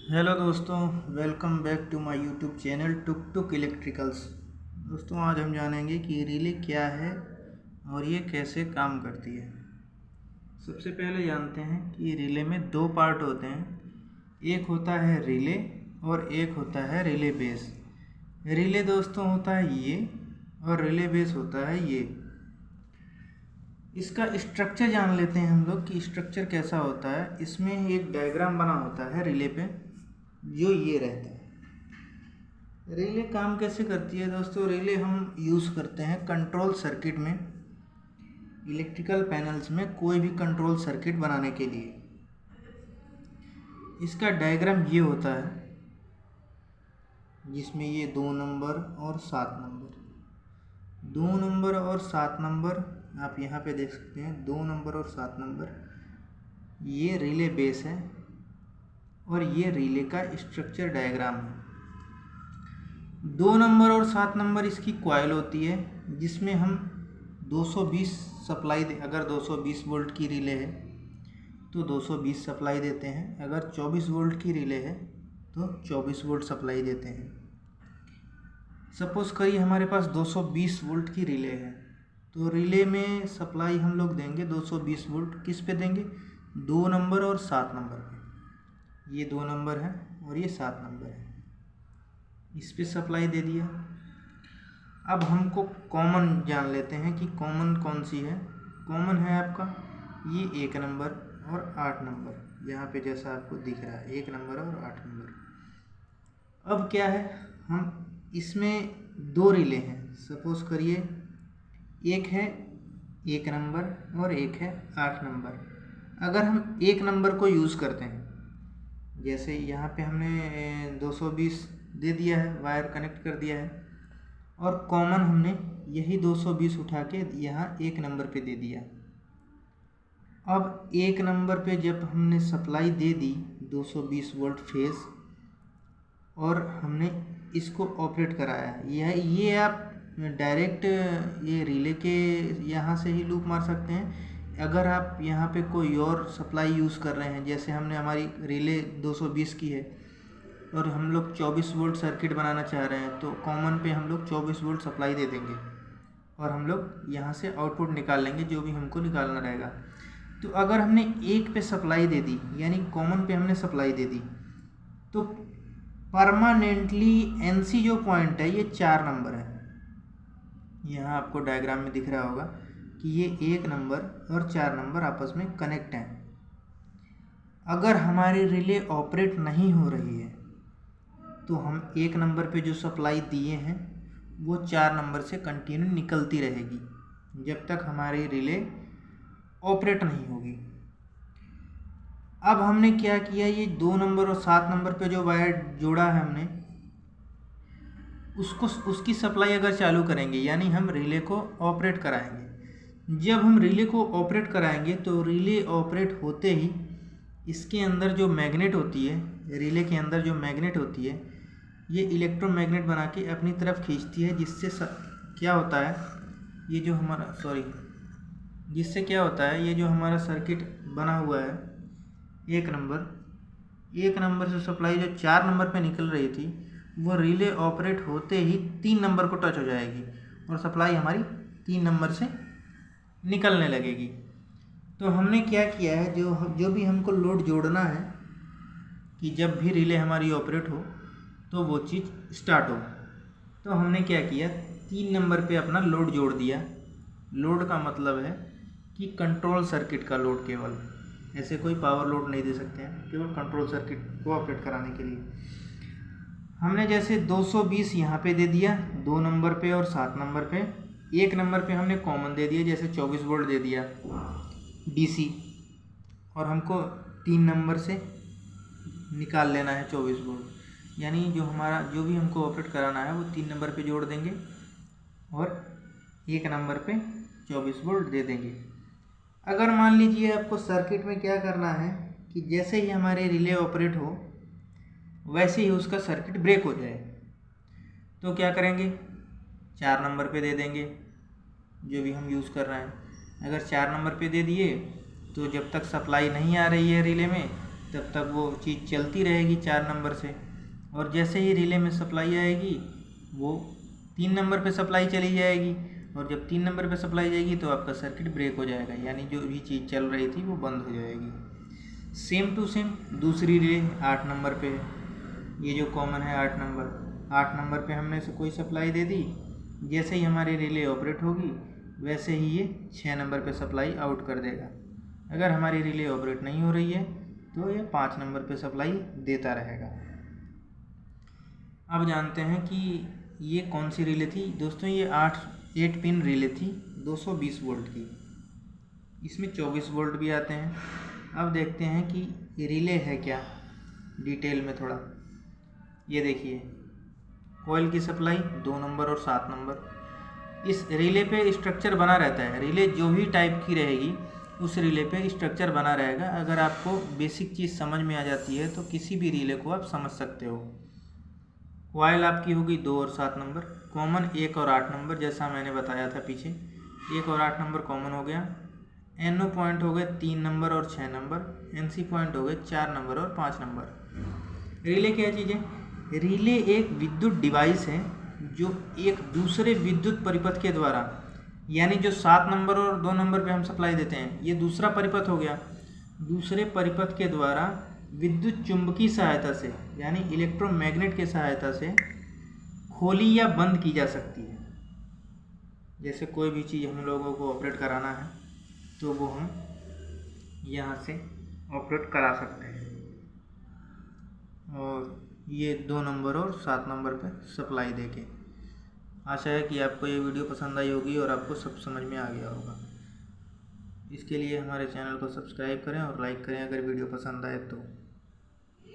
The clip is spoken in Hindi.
हेलो दोस्तों, welcome back to my YouTube channel Tuk Tuk electricals. दोस्तों, आज हम जानेंगे कि रिले क्या है और ये कैसे काम करती है। सबसे पहले जानते हैं कि रिले में दो पार्ट होते हैं। एक होता है रिले और एक होता है रिले बेस। रिले दोस्तों होता है ये और रिले बेस होता है ये। इसका स्ट्रक्चर जान लेते हैं हम लोग कि स्ट्रक्चर कैसा होता है। इसमें एक डायग्राम बना होता है रिले पे, जो ये रहता है। रिले काम कैसे करती है दोस्तों? रिले हम यूज़ करते हैं कंट्रोल सर्किट में, इलेक्ट्रिकल पैनल्स में कोई भी कंट्रोल सर्किट बनाने के लिए। इसका डायग्राम ये होता है, जिसमें ये 2 नंबर और 7 नंबर, 2 नंबर और 7 नंबर आप यहाँ पे देख सकते हैं। 2 नंबर और 7 नंबर ये रिले बेस है और ये रिले का स्ट्रक्चर डायग्राम है। 2 नंबर और 7 नंबर इसकी कॉइल होती है, जिसमें हम 220 सप्लाई अगर 220 वोल्ट की रिले है तो 220 सप्लाई देते हैं। अगर 24 वोल्ट की रिले है तो 24 वोल्ट सप्लाई देते हैं। सपोज़ करिए हमारे पास 220 वोल्ट की रिले है, तो रिले में सप्लाई हम लोग देंगे 220 वोल्ट। किस पे देंगे? 2 नंबर और 7 नंबर पे। ये 2 नंबर है और ये 7 नंबर है, इस पे सप्लाई दे दिया। अब हमको कॉमन जान लेते हैं कि कॉमन कौन सी है। कॉमन है आपका ये 1 नंबर और 8 नंबर, यहाँ पे जैसा आपको दिख रहा है 1 नंबर और 8 नंबर। अब क्या है, हम इसमें 2 रिले हैं। सपोज़ करिए एक है 1 नंबर और एक है 8 नंबर। अगर हम 1 नंबर को यूज़ करते हैं, जैसे यहाँ पे हमने 220 दे दिया है, वायर कनेक्ट कर दिया है, और कॉमन हमने यही 220 उठा के यहाँ 1 नंबर पे दे दिया। अब 1 नंबर पे जब हमने सप्लाई दे दी 220 वोल्ट फेज, और हमने इसको ऑपरेट कराया, ये आप डायरेक्ट ये रिले के यहाँ से ही लूप मार सकते हैं। अगर आप यहाँ पे कोई और सप्लाई यूज़ कर रहे हैं, जैसे हमने हमारी रिले 220 की है और हम लोग 24 वोल्ट सर्किट बनाना चाह रहे हैं, तो कॉमन पे हम लोग 24 वोल्ट सप्लाई दे देंगे और हम लोग यहाँ से आउटपुट निकाल लेंगे जो भी हमको निकालना रहेगा। तो अगर हमने 1 पे सप्लाई दे दी, यानी कॉमन पे हमने सप्लाई दे दी, तो परमानेंटली एनसी जो पॉइंट है ये 4 नंबर है। यहाँ आपको डायग्राम में दिख रहा होगा कि ये 1 नंबर और 4 नंबर आपस में कनेक्ट हैं। अगर हमारी रिले ऑपरेट नहीं हो रही है तो हम 1 नंबर पे जो सप्लाई दिए हैं वो 4 नंबर से कंटिन्यू निकलती रहेगी जब तक हमारी रिले ऑपरेट नहीं होगी। अब हमने क्या किया, ये 2 नंबर और 7 नंबर पे जो वायर जोड़ा है हमने, उसकी सप्लाई अगर चालू करेंगे, यानी हम रिले को ऑपरेट कराएंगे। जब हम रिले को ऑपरेट कराएंगे तो रिले ऑपरेट होते ही इसके अंदर जो मैग्नेट होती है, रिले के अंदर जो मैग्नेट होती है, ये इलेक्ट्रोमैग्नेट बना के अपनी तरफ खींचती है, जिससे क्या होता है, ये जो हमारा जिससे क्या होता है, ये जो हमारा सर्किट बना हुआ है 1 नंबर से सप्लाई जो 4 नंबर पे निकल रही थी, वो रिले ऑपरेट होते ही 3 नंबर को टच हो जाएगी और सप्लाई हमारी 3 नंबर से निकलने लगेगी। तो हमने क्या किया है, जो भी हमको लोड जोड़ना है कि जब भी रिले हमारी ऑपरेट हो तो वो चीज़ स्टार्ट हो, तो हमने क्या किया, 3 नंबर पे अपना लोड जोड़ दिया। लोड का मतलब है कि कंट्रोल सर्किट का लोड, केवल ऐसे कोई पावर लोड नहीं दे सकते हैं, केवल कंट्रोल सर्किट को ऑपरेट कराने के लिए। हमने जैसे 220 यहाँ पे दे दिया 2 नंबर पे और 7 नंबर पे। 1 नंबर पे हमने कॉमन दे दिया, जैसे 24 वोल्ट दे दिया डीसी, और हमको 3 नंबर से निकाल लेना है 24 वोल्ट, यानी जो भी हमको ऑपरेट कराना है वो 3 नंबर पे जोड़ देंगे और 1 नंबर पे 24 वोल्ट दे देंगे। अगर मान लीजिए आपको सर्किट में क्या करना है कि जैसे ही हमारे रिले ऑपरेट हो वैसे ही उसका सर्किट ब्रेक हो जाए, तो क्या करेंगे, 4 नंबर पे दे देंगे जो भी हम यूज़ कर रहे हैं। अगर 4 नंबर पे दे दिए तो जब तक सप्लाई नहीं आ रही है रिले में, तब तक वो चीज़ चलती रहेगी 4 नंबर से, और जैसे ही रिले में सप्लाई आएगी वो 3 नंबर पे सप्लाई चली जाएगी, और जब 3 नंबर पे सप्लाई जाएगी तो आपका सर्किट ब्रेक हो जाएगा, यानी जो भी चीज़ चल रही थी वो बंद हो जाएगी। सेम टू सेम दूसरी रिले 8 नंबर पे है, ये जो कॉमन है 8 नंबर पे हमने से कोई सप्लाई दे दी, जैसे ही हमारी रिले ऑपरेट होगी वैसे ही ये 6 नंबर पे सप्लाई आउट कर देगा। अगर हमारी रिले ऑपरेट नहीं हो रही है तो ये 5 नंबर पे सप्लाई देता रहेगा। अब जानते हैं कि ये कौन सी रिले थी दोस्तों। ये 8 पिन रिले थी 220 वोल्ट की, इसमें 24 वोल्ट भी आते हैं। अब देखते हैं कि रिले है क्या डिटेल में थोड़ा। ये देखिए कॉइल की सप्लाई 2 नंबर और 7 नंबर। इस रिले पे स्ट्रक्चर बना रहता है, रिले जो भी टाइप की रहेगी उस रिले पे स्ट्रक्चर बना रहेगा। अगर आपको बेसिक चीज़ समझ में आ जाती है तो किसी भी रिले को आप समझ सकते हो। कॉइल आपकी होगी 2 और 7 नंबर, कॉमन 1 और 8 नंबर, जैसा मैंने बताया था पीछे 1 और 8 नंबर कॉमन हो गया। NO पॉइंट हो गए 3 नंबर और 6 नंबर, NC पॉइंट हो गए 4 नंबर और 5 नंबर। रिले क्या चीज़ है? रिले एक विद्युत डिवाइस है जो एक दूसरे विद्युत परिपथ के द्वारा, यानी जो 7 नंबर और 2 नंबर पे हम सप्लाई देते हैं, ये दूसरा परिपथ हो गया, दूसरे परिपथ के द्वारा विद्युत चुंबकीय सहायता से यानी इलेक्ट्रोमैग्नेट के सहायता से खोली या बंद की जा सकती है। जैसे कोई भी चीज़ हम लोगों को ऑपरेट कराना है तो वो हम यहाँ से ऑपरेट करा सकते हैं। और ये 2 नंबर और 7 नंबर पे सप्लाई देके। आशा है कि आपको ये वीडियो पसंद आई होगी और आपको सब समझ में आ गया होगा। इसके लिए हमारे चैनल को सब्सक्राइब करें और लाइक करें अगर वीडियो पसंद आए तो।